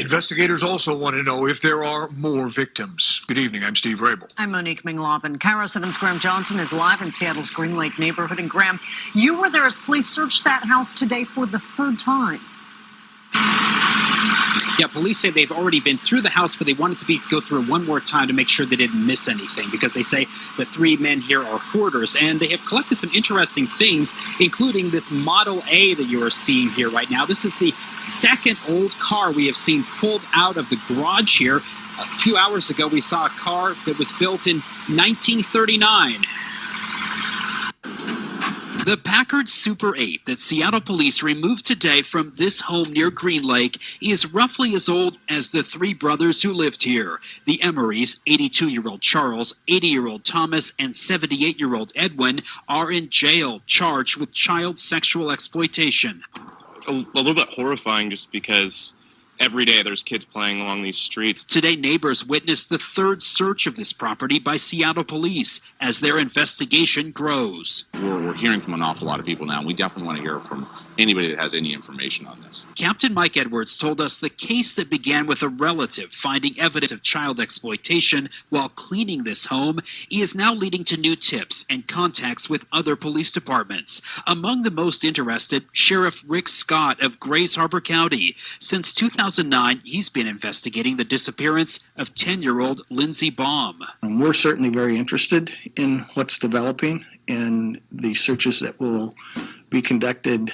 Investigators also want to know if there are more victims. Good evening, I'm Steve Rabel. I'm Monique Minglavin. KIRO 7's Graham Johnson is live in Seattle's Green Lake neighborhood. And Graham, you were there as police searched that house today for the third time. Yeah, police say they've already been through the house, but they wanted to go through it one more time to make sure they didn't miss anything, because they say the three men here are hoarders, and they have collected some interesting things, including this Model A that you are seeing here right now. This is the second old car we have seen pulled out of the garage here. A few hours ago, we saw a car that was built in 1939. The Packard Super 8 that Seattle police removed today from this home near Green Lake is roughly as old as the three brothers who lived here. The Emorys, 82-year-old Charles, 80-year-old Thomas, and 78-year-old Edwin, are in jail, charged with child sexual exploitation. A little bit horrifying, just because every day there's kids playing along these streets. Today, neighbors witnessed the third search of this property by Seattle police as their investigation grows. We're hearing from an awful lot of people now, and we definitely want to hear from anybody that has any information on this. Captain Mike Edwards told us the case that began with a relative finding evidence of child exploitation while cleaning this home is now leading to new tips and contacts with other police departments. Among the most interested, Sheriff Rick Scott of Grays Harbor County. Since 2009, he's been investigating the disappearance of 10-year-old Lindsey Baum. We're certainly very interested in what's developing and the searches that will be conducted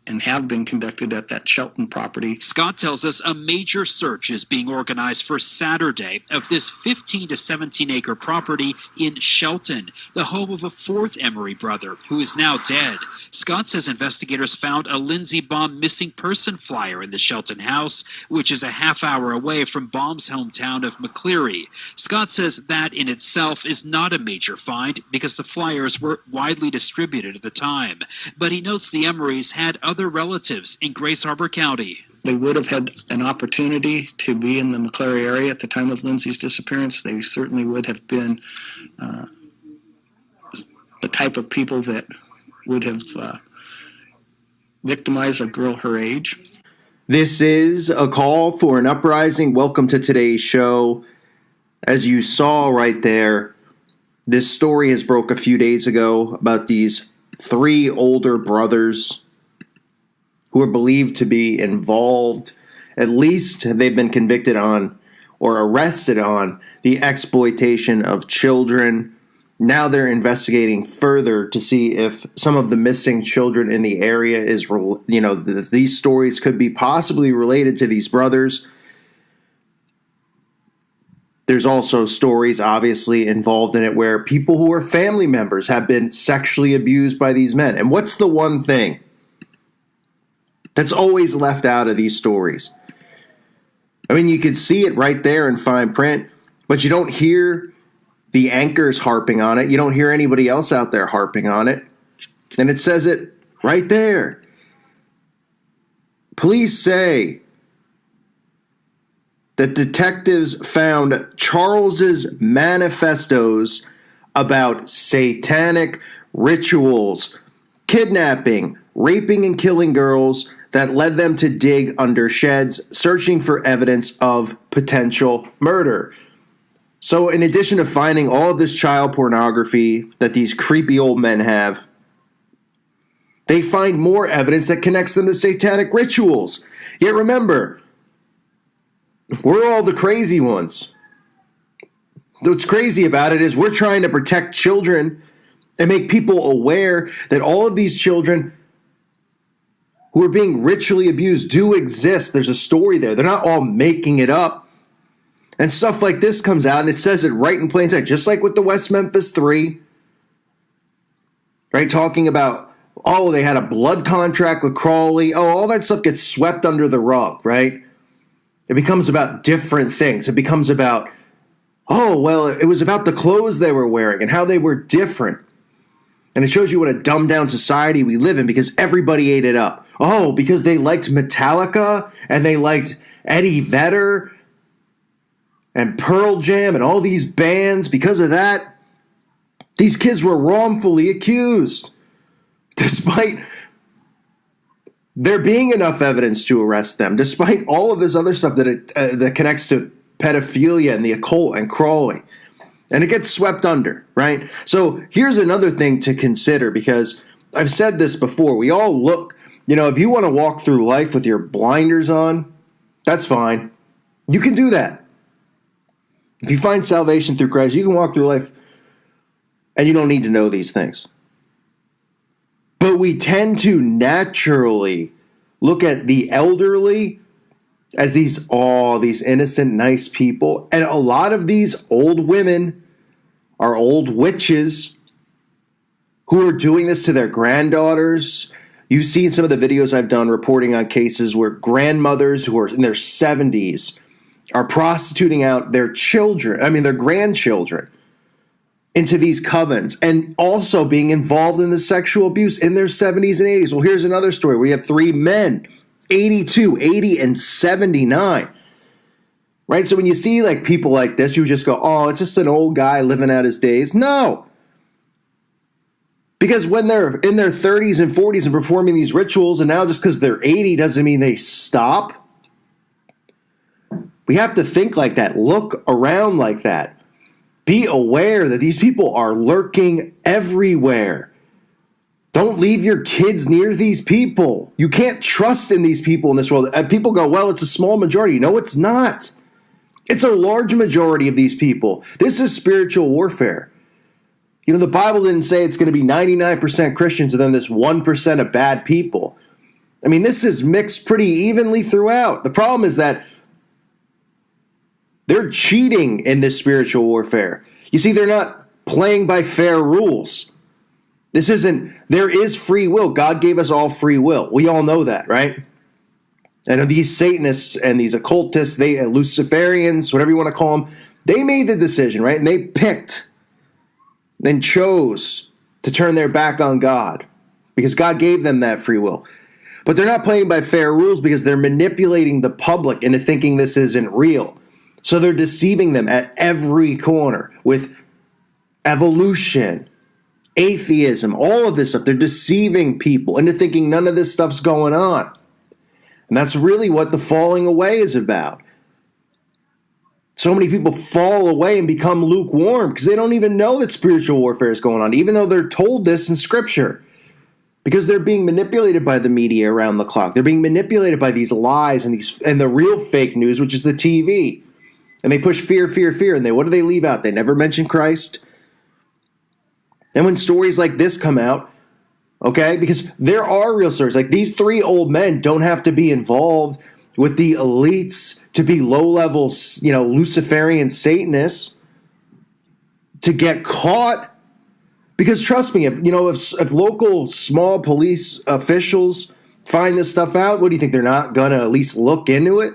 and have been conducted at that Shelton property. Scott tells us a major search is being organized for Saturday of this 15 to 17 acre property in Shelton, the home of a fourth Emery brother who is now dead. Scott says investigators found a Lindsey Baum missing person flyer in the Shelton house, which is a half hour away from Baum's hometown of McCleary. Scott says that in itself is not a major find because the flyers were widely distributed at the time. But he notes the Emerys had other relatives in Grays Harbor County. They would have had an opportunity to be in the McCleary area at the time of Lindsey's disappearance. They certainly would have been the type of people that would have victimized a girl her age. This is a call for an uprising. Welcome to today's show. As you saw right there, this story has broke a few days ago about these three older brothers who are believed to be involved, at least they've been convicted on or arrested on the exploitation of children. Now they're investigating further to see if some of the missing children in the area is, these stories could be possibly related to these brothers. There's also stories, obviously, involved in it where people who are family members have been sexually abused by these men. And what's the one thing that's always left out of these stories? I mean, you could see it right there in fine print, but you don't hear the anchors harping on it. You don't hear anybody else out there harping on it. And it says it right there. Police say that detectives found Charles's manifestos about satanic rituals, kidnapping, raping, and killing girls that led them to dig under sheds, searching for evidence of potential murder. So in addition to finding all of this child pornography that these creepy old men have, they find more evidence that connects them to satanic rituals. Yet remember, we're all the crazy ones. What's crazy about it is we're trying to protect children and make people aware that all of these children who are being ritually abused do exist. There's a story there. They're not all making it up. And stuff like this comes out and it says it right in plain sight, just like with the West Memphis 3, right? Talking about, oh, they had a blood contract with Crawley. Oh, all that stuff gets swept under the rug, right? It becomes about different things. It becomes about, oh, well, it was about the clothes they were wearing and how they were different. And it shows you what a dumbed down society we live in because everybody ate it up. Oh, because they liked Metallica and they liked Eddie Vedder and Pearl Jam and all these bands. Because of that, these kids were wrongfully accused. Despite there being enough evidence to arrest them, despite all of this other stuff that connects to pedophilia and the occult and Crowley. And it gets swept under, right? So here's another thing to consider, because I've said this before. We all look, if you want to walk through life with your blinders on, that's fine. You can do that. If you find salvation through Christ, you can walk through life and you don't need to know these things. But we tend to naturally look at the elderly as these innocent, nice people. And a lot of these old women are old witches who are doing this to their granddaughters. You've seen some of the videos I've done reporting on cases where grandmothers who are in their 70s are prostituting out their grandchildren into these covens, and also being involved in the sexual abuse in their 70s and 80s. Well, here's another story. We have 3 men, 82, 80, and 79. Right? So when you see like people like this, you just go, oh, it's just an old guy living out his days. No. Because when they're in their 30s and 40s and performing these rituals, and now just because they're 80 doesn't mean they stop. We have to think like that. Look around like that. Be aware that these people are lurking everywhere. Don't leave your kids near these people. You can't trust in these people in this world. And people go, well, it's a small majority. No, it's not. It's a large majority of these people. This is spiritual warfare. The Bible didn't say it's going to be 99% Christians and then this 1% of bad people. I mean, this is mixed pretty evenly throughout. The problem is that they're cheating in this spiritual warfare. You see, they're not playing by fair rules. There is free will. God gave us all free will. We all know that, right? And these Satanists and these occultists, Luciferians, whatever you want to call them, they made the decision, right? And they picked, then chose to turn their back on God because God gave them that free will. But they're not playing by fair rules because they're manipulating the public into thinking this isn't real. So they're deceiving them at every corner with evolution, atheism, all of this stuff. They're deceiving people into thinking none of this stuff's going on. And that's really what the falling away is about. So many people fall away and become lukewarm because they don't even know that spiritual warfare is going on, even though they're told this in Scripture. Because they're being manipulated by the media around the clock. They're being manipulated by these lies and the real fake news, which is the TV. And they push fear, fear, fear. And what do they leave out? They never mention Christ. And when stories like this come out, okay, because there are real stories. Like these 3 old men don't have to be involved with the elites to be low-level, Luciferian Satanists to get caught. Because trust me, if local small police officials find this stuff out, what do you think? They're not going to at least look into it?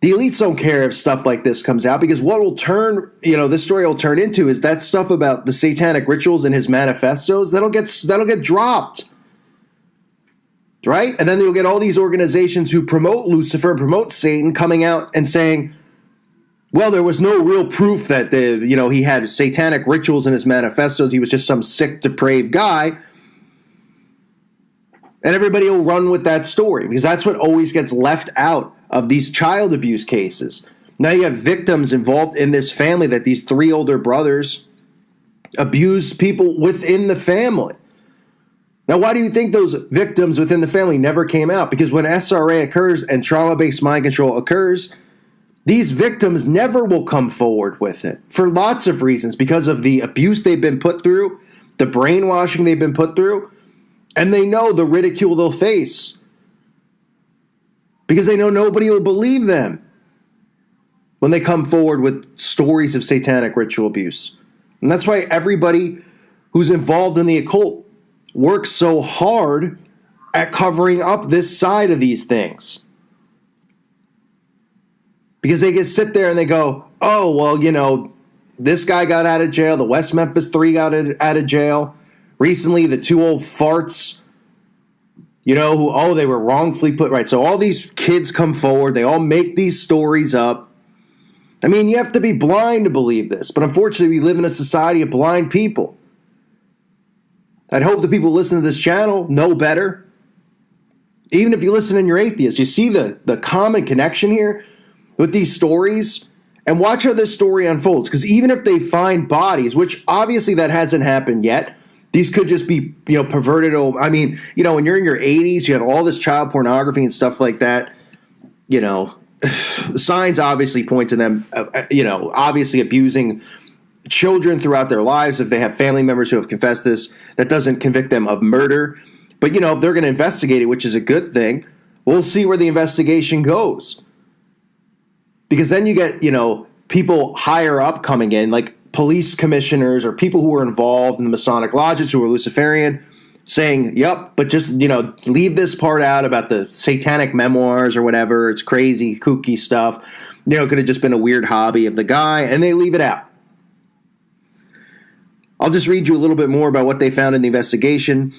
The elites don't care if stuff like this comes out, because what will this story will turn into is that stuff about the satanic rituals and his manifestos, that'll get dropped. Right? And then you'll get all these organizations who promote Lucifer, promote Satan, coming out and saying, well, there was no real proof that he had satanic rituals in his manifestos. He was just some sick, depraved guy. And everybody will run with that story because that's what always gets left out of these child abuse cases. Now you have victims involved in this family that these 3 older brothers abused people within the family. Now, why do you think those victims within the family never came out? Because when SRA occurs and trauma-based mind control occurs, these victims never will come forward with it for lots of reasons, because of the abuse they've been put through, the brainwashing they've been put through, and they know the ridicule they'll face because they know nobody will believe them when they come forward with stories of satanic ritual abuse. And that's why everybody who's involved in the occult works so hard at covering up this side of these things. Because they can sit there and they go, oh, well, this guy got out of jail. The West Memphis 3 got out of jail. Recently, the 2 old farts, they were wrongfully put right. So all these kids come forward. They all make these stories up. I mean, you have to be blind to believe this. But unfortunately, we live in a society of blind people. I'd hope the people listening to this channel know better. Even if you listen and you're atheist, you see the common connection here with these stories, and watch how this story unfolds. Because even if they find bodies, which obviously that hasn't happened yet, these could just be, perverted. I mean, when you're in your 80s, you have all this child pornography and stuff like that. Signs obviously point to them, obviously abusing children throughout their lives. If they have family members who have confessed this, that doesn't convict them of murder. But, if they're going to investigate it, which is a good thing, we'll see where the investigation goes. Because then you get, people higher up coming in, like police commissioners or people who were involved in the Masonic lodges who were Luciferian, saying, yep, but just, leave this part out about the satanic memoirs or whatever. It's crazy, kooky stuff. It could have just been a weird hobby of the guy, and they leave it out. I'll just read you a little bit more about what they found in the investigation.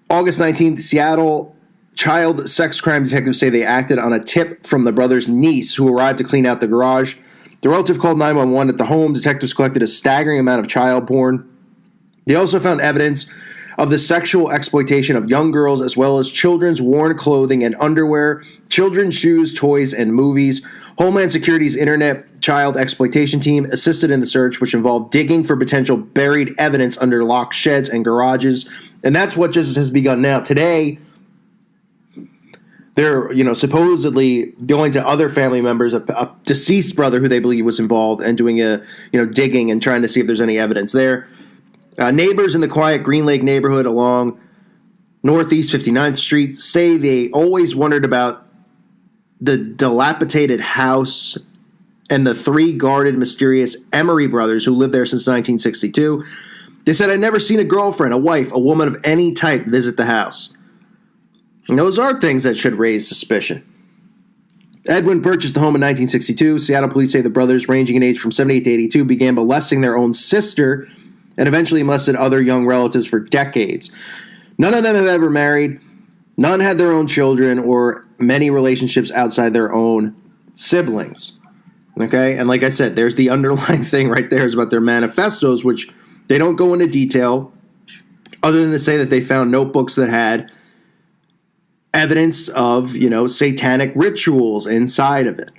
August 19th, Seattle child sex crime detectives say they acted on a tip from the brother's niece who arrived to clean out the garage. The relative called 911 at the home. Detectives collected a staggering amount of child porn. They also found evidence of the sexual exploitation of young girls, as well as children's worn clothing and underwear, children's shoes, toys, and movies. Homeland Security's Internet Child Exploitation Team assisted in the search, which involved digging for potential buried evidence under locked sheds and garages. And that's what just has begun now. Today, they're, supposedly going to other family members, a deceased brother who they believe was involved, and doing digging and trying to see if there's any evidence there. Neighbors in the quiet Green Lake neighborhood along Northeast 59th Street say they always wondered about the dilapidated house and the three guarded mysterious Emery brothers who lived there since 1962. They said, I'd never seen a girlfriend, a wife, a woman of any type visit the house. And those are things that should raise suspicion. Edwin purchased the home in 1962. Seattle police say the brothers, ranging in age from 78 to 82, began molesting their own sister and eventually molested other young relatives for decades. None of them have ever married. None had their own children or many relationships outside their own siblings. Okay? And like I said, there's the underlying thing right there is about their manifestos, which they don't go into detail other than to say that they found notebooks that had evidence of, satanic rituals inside of it.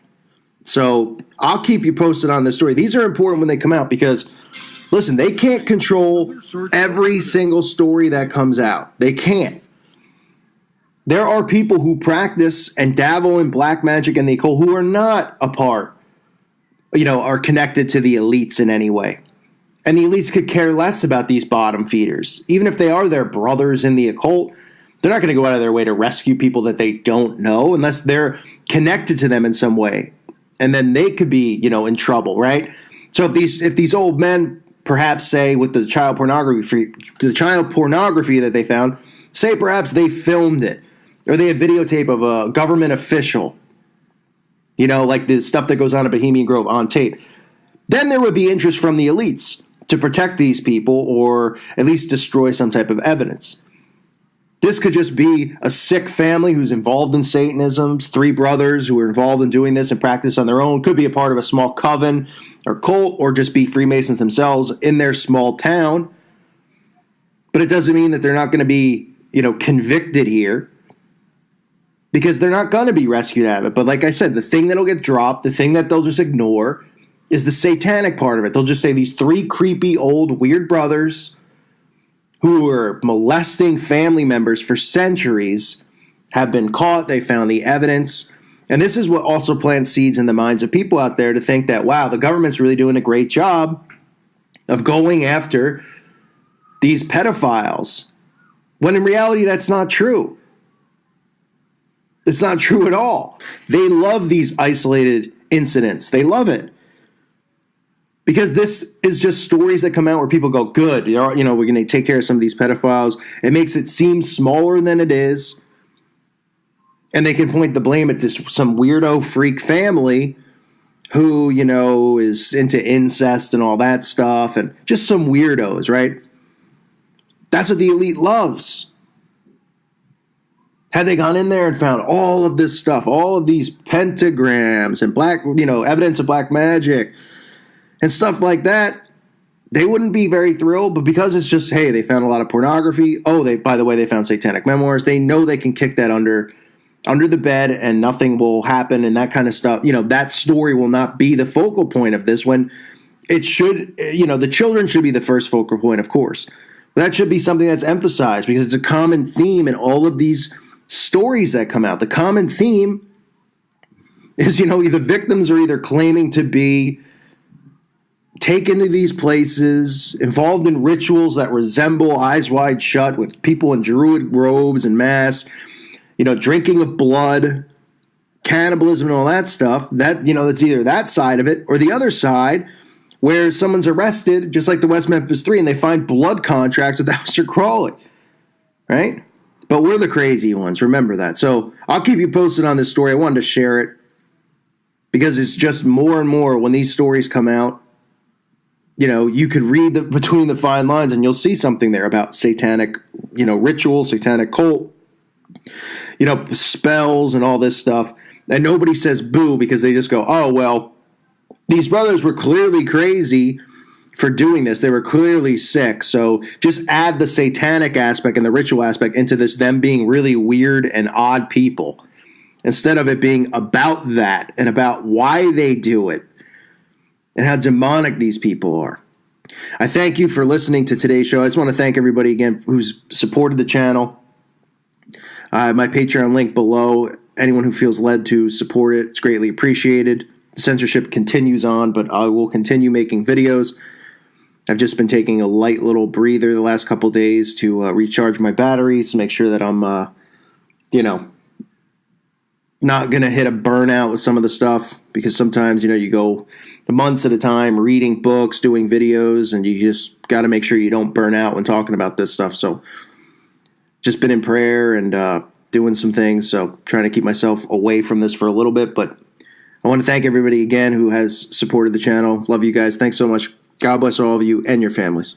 So I'll keep you posted on this story. These are important when they come out because, listen, they can't control every single story that comes out. They can't. There are people who practice and dabble in black magic and the occult who are not a part, are connected to the elites in any way. And the elites could care less about these bottom feeders. Even if they are their brothers in the occult, they're not going to go out of their way to rescue people that they don't know unless they're connected to them in some way. And then they could be, in trouble, right? So if these old men perhaps say with the child pornography that they found, say perhaps they filmed it or they have videotape of a government official, like the stuff that goes on at Bohemian Grove on tape, then there would be interest from the elites to protect these people or at least destroy some type of evidence. This could just be a sick family who's involved in Satanism, three brothers who are involved in doing this and practice on their own, could be a part of a small coven or cult or just be Freemasons themselves in their small town. But it doesn't mean that they're not going to be, convicted here because they're not going to be rescued out of it. But like I said, the thing that'll get dropped, the thing that they'll just ignore is the satanic part of it. They'll just say these three creepy old weird brothers who were molesting family members for centuries have been caught. They found the evidence. And this is what also plants seeds in the minds of people out there to think that, wow, the government's really doing a great job of going after these pedophiles. When in reality, that's not true. It's not true at all. They love these isolated incidents. They love it. Because this is just stories that come out where people go, good, we're going to take care of some of these pedophiles. It makes it seem smaller than it is. And they can point the blame at just some weirdo freak family who, is into incest and all that stuff. And just some weirdos, right? That's what the elite loves. Had they gone in there and found all of this stuff, all of these pentagrams and black, evidence of black magic, and stuff like that, they wouldn't be very thrilled, but because it's just, hey, they found a lot of pornography. Oh, by the way, they found satanic memoirs. They know they can kick that under the bed and nothing will happen and that kind of stuff. That story will not be the focal point of this when it should, the children should be the first focal point, of course. But that should be something that's emphasized because it's a common theme in all of these stories that come out. The common theme is, the victims are either claiming to be taken to these places, involved in rituals that resemble Eyes Wide Shut with people in Druid robes and masks, drinking of blood, cannibalism and all that stuff. That's either that side of it or the other side where someone's arrested, just like the West Memphis 3, and they find blood contracts with Aleister Crowley, right? But we're the crazy ones. Remember that. So I'll keep you posted on this story. I wanted to share it because it's just more and more when these stories come out. You could read between the fine lines and you'll see something there about satanic, ritual, satanic cult, spells and all this stuff. And nobody says boo because they just go, oh, well, these brothers were clearly crazy for doing this. They were clearly sick. So just add the satanic aspect and the ritual aspect into this, them being really weird and odd people, instead of it being about that and about why they do it and how demonic these people are. I thank you for listening to today's show. I just want to thank everybody again who's supported the channel. My Patreon link below. Anyone who feels led to support it, it's greatly appreciated. The censorship continues on, but I will continue making videos. I've just been taking a light little breather the last couple days to recharge my batteries to make sure that I'm, not going to hit a burnout with some of the stuff, because sometimes, you go months at a time reading books, doing videos, and you just got to make sure you don't burn out when talking about this stuff. So just been in prayer and doing some things. So trying to keep myself away from this for a little bit. But I want to thank everybody again who has supported the channel. Love you guys. Thanks so much. God bless all of you and your families.